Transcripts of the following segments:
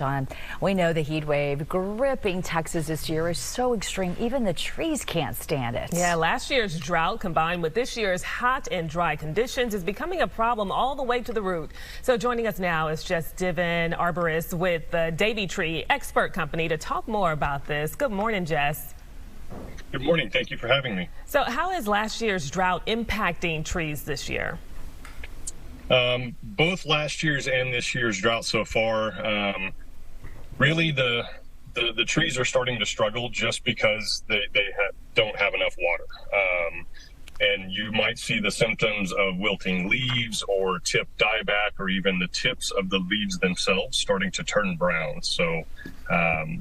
John, we know the heat wave gripping Texas this year is so extreme, even the trees can't stand it. Yeah, last year's drought combined with this year's hot and dry conditions is becoming a problem all the way to the root. So joining us now is Jess Divin, arborist with the Davey Tree Expert Company, to talk more about this. Good morning, Jess. Good morning. Thank you for having me. So how is last year's drought impacting trees this year? Both last year's and this year's drought so far, really the trees are starting to struggle just because they don't have enough water. And you might see the symptoms of wilting leaves or tip dieback, or even the tips of the leaves themselves starting to turn brown. So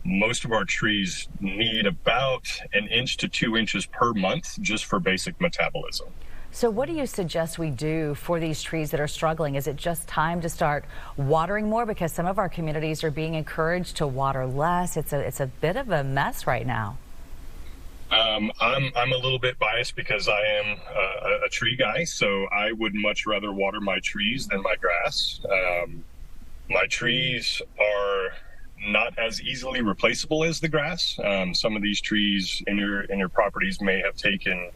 most of our trees need about 1 inch to 2 inches per month just for basic metabolism. So what do you suggest we do for these trees that are struggling? Is it just time to start watering more? Because some of our communities are being encouraged to water less. It's a bit of a mess right now. I'm a little bit biased because I am a tree guy, so I would much rather water my trees than my grass. My trees are not as easily replaceable as the grass. Some of these trees in your properties may have taken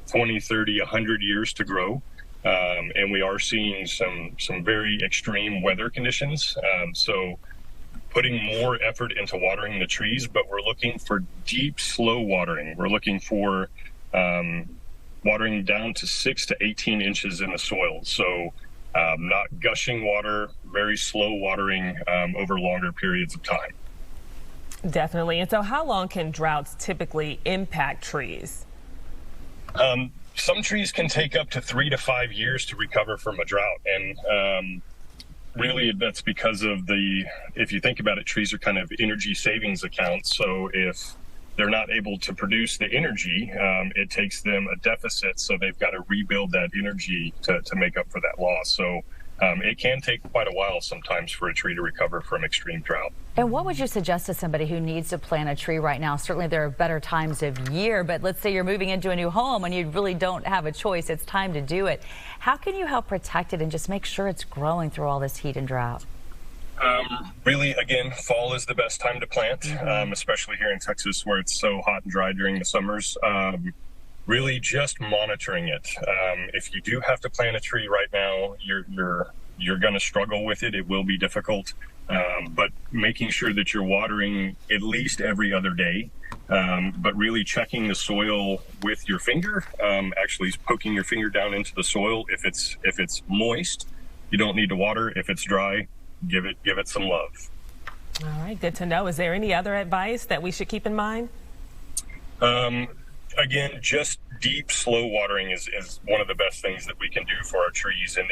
20, 30, 100 years to grow. And we are seeing some very extreme weather conditions. So putting more effort into watering the trees, but we're looking for deep, slow watering. We're looking for watering down to 6 to 18 inches in the soil. So not gushing water, very slow watering over longer periods of time. Definitely. And so how long can droughts typically impact trees? Some trees can take up to 3 to 5 years to recover from a drought. And really that's because of if you think about it, trees are kind of energy savings accounts. So if they're not able to produce the energy, it takes them a deficit. So they've got to rebuild that energy to make up for that loss. So it can take quite a while sometimes for a tree to recover from extreme drought. And what would you suggest to somebody who needs to plant a tree right now? Certainly there are better times of year, but let's say you're moving into a new home and you really don't have a choice. It's time to do it. How can you help protect it and just make sure it's growing through all this heat and drought? Really, again, fall is the best time to plant, especially here in Texas where it's so hot and dry during the summers. Really just monitoring it. If you do have to plant a tree right now, you're going to struggle with it. It will be difficult, but making sure that you're watering at least every other day, but really checking the soil with your finger, actually poking your finger down into the soil. If it's moist, you don't need to water. If it's dry, give it some love. All right, good to know. Is there any other advice that we should keep in mind? Again, just deep, slow watering is one of the best things that we can do for our trees. And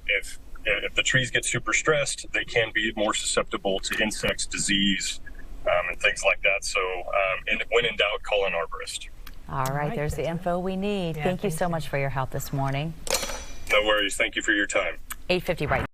if the trees get super stressed, they can be more susceptible to insects, disease, and things like that. So when in doubt, call an arborist. All right, there's the info we need. Yeah, thank you so much for your help this morning. No worries. Thank you for your time. 8:50 right